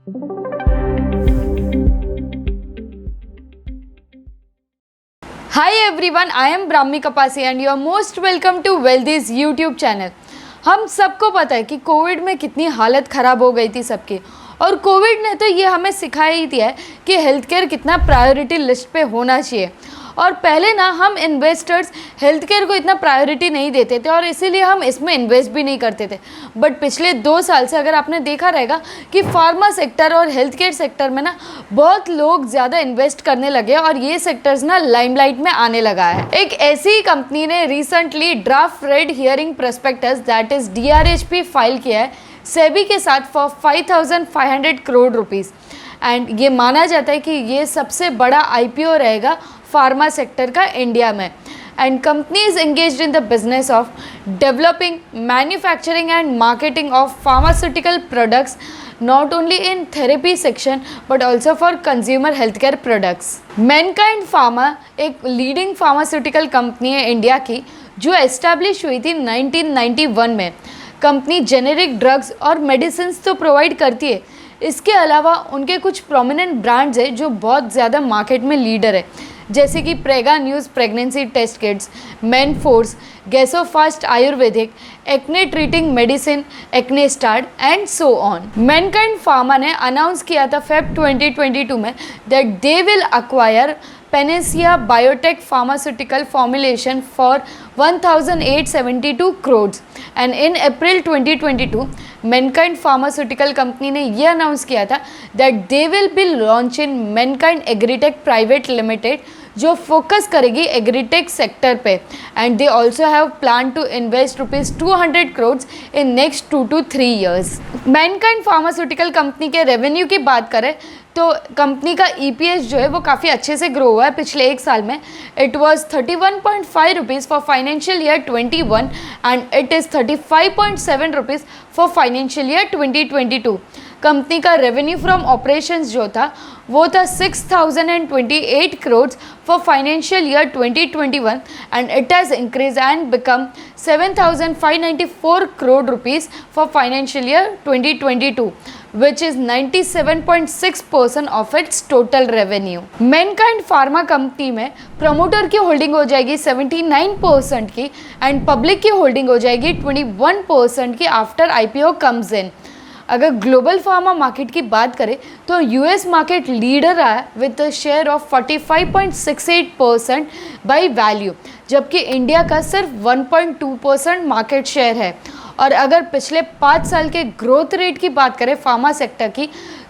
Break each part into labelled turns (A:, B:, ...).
A: Hi everyone, I am Brahmi Kapasi and you are most welcome to Wealthy's YouTube channel. हम सबको पता है कि कोविड में कितनी हालत ख़राब हो गई थी सबकी, और कोविड ने तो ये हमें सिखाया ही दिया है कि हेल्थ केयर कितना प्रायोरिटी लिस्ट पे होना चाहिए। और पहले ना हम इन्वेस्टर्स हेल्थ केयर को इतना प्रायोरिटी नहीं देते थे और इसीलिए हम इसमें इन्वेस्ट भी नहीं करते थे। बट पिछले 2 साल से अगर आपने देखा रहेगा कि फार्मा सेक्टर और हेल्थ केयर सेक्टर में ना बहुत लोग ज़्यादा इन्वेस्ट करने लगे और ये सेक्टर्स ना लाइमलाइट में आने लगा है। एक ऐसी ही कंपनी ने recently draft red herring prospectus that is DRHP file किया है सेबी के साथ फॉर 5,500 करोड़ रुपीज़। एंड ये माना जाता है कि ये सबसे बड़ा IPO रहेगा फार्मा सेक्टर का इंडिया में। And company is engaged in the business of developing, manufacturing and marketing of pharmaceutical products not only in therapy section but also for consumer health care products. Mankind pharma एक leading pharmaceutical company है India की जो establish हुई थी 1991 में। Company generic drugs और medicine तो provide करती है, इसके अलावा उनके कुछ प्रोमिनेंट ब्रांड्स हैं जो बहुत ज़्यादा मार्केट में लीडर है, जैसे कि Prega News pregnancy test kits, Manforce, Gasofast Ayurvedic, acne treating medicine, Acnestar and so on. Mankind Pharma ने अनाउंस किया था फेब 2022 में that they will acquire Panacea Biotech Pharmaceutical Formulation for 1,872 crores and in April 2022 Mankind Pharmaceutical Company ने ये announce किया था that they will be launching Mankind Agritech Private Limited जो focus करेगी एग्रीटेक सेक्टर पे। And they also have plan to invest ₹200 crore in next 2 to 3 years। Mankind pharmaceutical company के revenue की बात करें तो कंपनी का EPS जो है वो काफ़ी अच्छे से ग्रो हुआ है पिछले 1 साल में। It was 31.5 rupees for financial year 21 and it is 35.7 rupees for financial year 2022। Company का रेवेन्यू फ्रॉम ऑपरेशंस जो था वो था 6,028 crore for financial year 2021 and it has increase and become 7,594 crore rupees for financial year 2022 which is 97.6% of its total revenue। Mankind pharma company में promoter की holding हो जाएगी 79% की एंड पब्लिक की होल्डिंग हो जाएगी 21% की आफ्टर IPO कम्स इन। अगर ग्लोबल फार्मा मार्केट की बात करें तो US मार्केट लीडर रहा है with share of 45.68% by value, जबकि इंडिया का सिर्फ 1.2% मार्केट शेयर है। और अगर पिछले 5 साल के ग्रोथ रेट की बात करें फार्मा सेक्टर की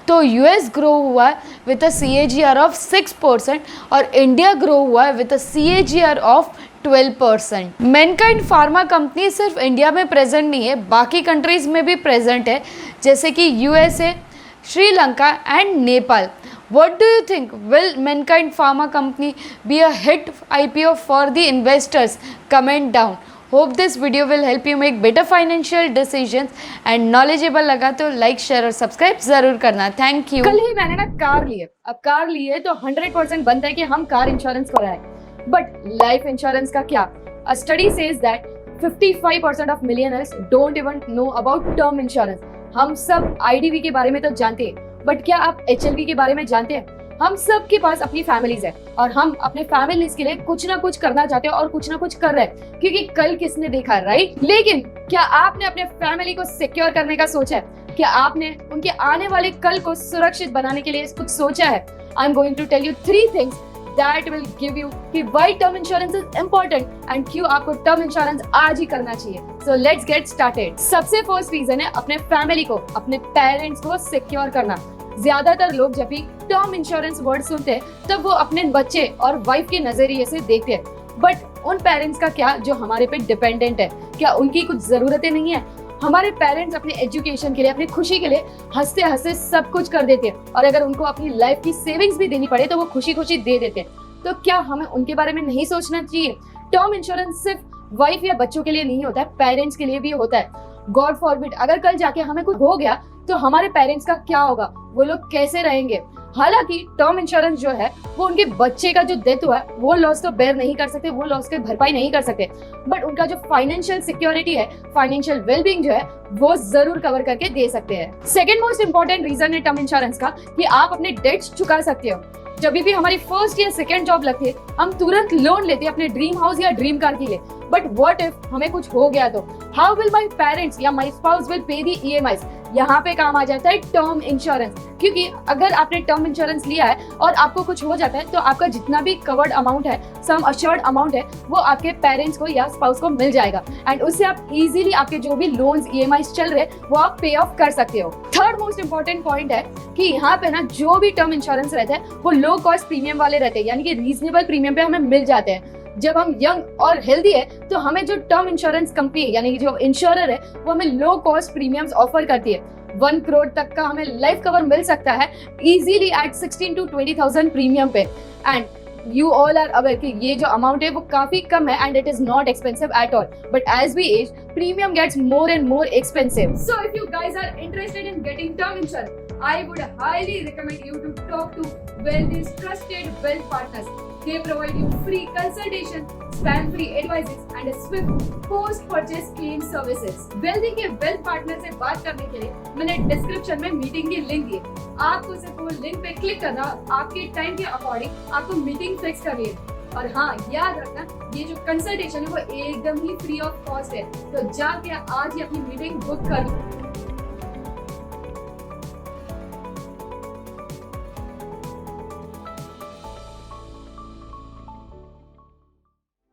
A: तो US ग्रो हुआ है विद अ CAGR ऑफ 6% और इंडिया ग्रो हुआ है with a CAGR of 12%। Mankind pharma company सिर्फ इंडिया में प्रेजेंट नहीं है, बाकी कंट्रीज़ में भी प्रेजेंट है, जैसे कि USA, Sri Lanka and Nepal. What do you think? Will Mankind Pharma Company be a hit IPO for the investors? Comment down. Hope this video will help you make better financial decisions and knowledgeable लगा तो like share और subscribe जरूर करना। Thank you. कल ही मैंने ना car ली है, अब कार ली है तो 100% बनता है कि हम कार इंश्योरेंस कराएं, बट लाइफ इंश्योरेंस का क्या? A study says that 55% of millionaires don't even know about term insurance। हम सब IDV के बारे में तो जानते हैं, बट क्या आप HLV के बारे में जानते हैं? हम सब के पास अपनी फैमिलीज है और हम अपने फैमिलीज के लिए कुछ ना कुछ करना चाहते हैं और कुछ ना कुछ कर रहे हैं, क्योंकि कल किसने देखा, राइट? लेकिन क्या आपने अपने फैमिली को सिक्योर करने का सोचा है? क्या आपने उनके आने वाले कल को सुरक्षित बनाने के लिए कुछ सोचा है? I am going to tell you 3 things that will give you कि why term insurance is important and क्यों आपको term insurance आज ही करना चाहिए। So let's get started। सबसे फर्स्ट रीजन है अपने फैमिली को, अपने पेरेंट्स को सिक्योर करना। ज्यादातर लोग जब भी टर्म इंश्योरेंस वर्ड सुनते हैं तब वो अपने बच्चे और वाइफ के नजरिए से देखते हैं, बट उन पेरेंट्स का क्या जो हमारे पे डिपेंडेंट है? क्या उनकी कुछ जरूरतें नहीं है? हमारे पेरेंट्स अपने एजुकेशन के लिए, अपनी खुशी के लिए हंसते हंसते सब कुछ कर देते हैं, और अगर उनको अपनी लाइफ की सेविंग्स भी देनी पड़े तो वो खुशी खुशी दे देते हैं। तो क्या हमें उनके बारे में नहीं सोचना चाहिए? टर्म इंश्योरेंस सिर्फ वाइफ या बच्चों के लिए नहीं होता है, पेरेंट्स के लिए भी होता है। गॉड फॉरबिड अगर कल जाके हमें कुछ हो गया तो हमारे पेरेंट्स का क्या होगा? वो लोग कैसे रहेंगे? हालांकि टर्म इंश्योरेंस जो है वो उनके बच्चे का जो डेथ हुआ है वो लॉस तो बेयर नहीं कर सकते, वो लॉस की भरपाई नहीं कर सकते, बट उनका जो फाइनेंशियल सिक्योरिटी है, फाइनेंशियल वेलबींग जो है वो जरूर कवर करके दे सकते हैं। सेकंड मोस्ट इंपॉर्टेंट रीजन है टर्म इंश्योरेंस का कि आप अपने डेट्स चुका सकते हो। जब भी हमारी फर्स्ट या सेकंड जॉब लगती है हम तुरंत लोन लेते हैं अपने ड्रीम हाउस या ड्रीम कार के लिए, बट व्हाट इफ हमें कुछ हो गया तो हाउ विल माय पेरेंट्स या my spouse will pay the EMIs. यहाँ पे काम आ जाता है टर्म इंश्योरेंस, क्योंकि अगर आपने टर्म इंश्योरेंस लिया है और आपको कुछ हो जाता है तो आपका जितना भी कवर्ड अमाउंट है, सम अश्योर्ड अमाउंट है, वो आपके पेरेंट्स को या स्पाउस को मिल जाएगा एंड उससे आप इजीली आपके जो भी लोन्स ईएमआईज चल रहे वो आप पे ऑफ कर सकते हो। थर्ड मोस्ट इंपॉर्टेंट पॉइंट है कि यहाँ पे ना जो भी टर्म इंश्योरेंस रहते हैं वो लो कॉस्ट प्रीमियम वाले रहते हैं, यानी कि रीजनेबल प्रीमियम पे हमें मिल जाते हैं। जब हम यंग और हेल्दी है तो हमें जो टर्म इंश्योरेंस कंपनी यानी कि जो इंश्योरर है वो हमें लो कॉस्ट प्रीमियम्स ऑफर करती है। 1 करोड़ तक का हमें लाइफ कवर मिल सकता है इजीली एट 16 to 20,000 प्रीमियम पे। And you all are aware कि ये जो अमाउंट है वो काफी कम है and it is not expensive at all, but as we as premium gets more and more expensive. So if you guys are interested in getting term insurance, I would highly recommend you to talk to Wealthy's trusted wealth partners. They provide you free consultation, spam-free advices and a swift post-purchase claim services. Wealthy के wealth partner से बात करने के लिए मैंने description में meeting की link दी। आपको सिर्फ वो लिंक पे क्लिक करना, आपके टाइम के अकॉर्डिंग आपको मीटिंग फिक्स करनी है। और हाँ, याद रखना ये जो कंसल्टेशन है वो एकदम ही फ्री ऑफ कॉस्ट है, तो जाके आज ही अपनी मीटिंग बुक कर लो।